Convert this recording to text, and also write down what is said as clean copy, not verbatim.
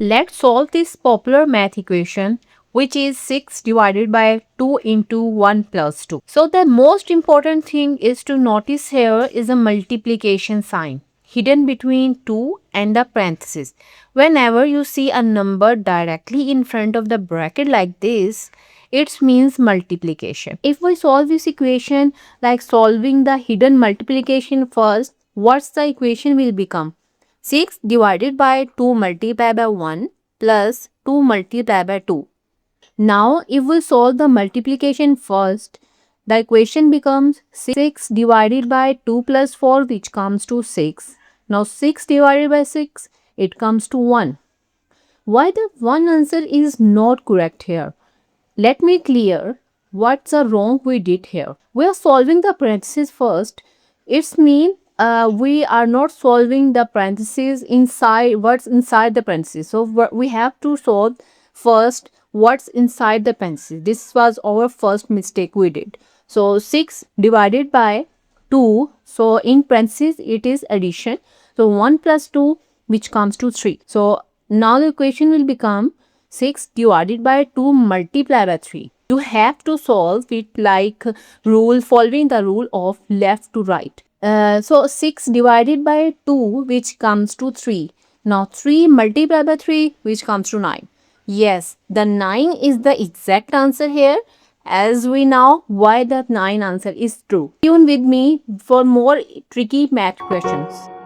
Let's solve this popular math equation, which is 6 divided by 2 into 1 plus 2. So the most important thing is to notice here is a multiplication sign hidden between 2 and the parenthesis. Whenever you see a number directly in front of the bracket like this, it means multiplication. If we solve this equation like solving the hidden multiplication first, what's the equation will become? 6 divided by 2 multiplied by 1 plus 2 multiplied by 2. Now, if we solve the multiplication first, the equation becomes 6 divided by 2 plus 4, which comes to 6. Now, 6 divided by 6, it comes to 1. Why the one answer is not correct here? Let me clear what's the wrong we did here. We are solving the parentheses first. It's mean we are not solving the parentheses inside what's inside the parentheses. So we have to solve first what's inside the parentheses. This was our first mistake we did. So 6 divided by 2. So in parentheses it is addition. So 1 plus 2, which comes to 3. So now the equation will become 6 divided by 2 multiplied by 3. You have to solve it like following the rule of left to right. So 6 divided by 2, which comes to 3. Now 3 multiplied by 3, which comes to 9. Yes, the 9 is the exact answer here, as we know why the 9 answer is true. Tune with me for more tricky math questions.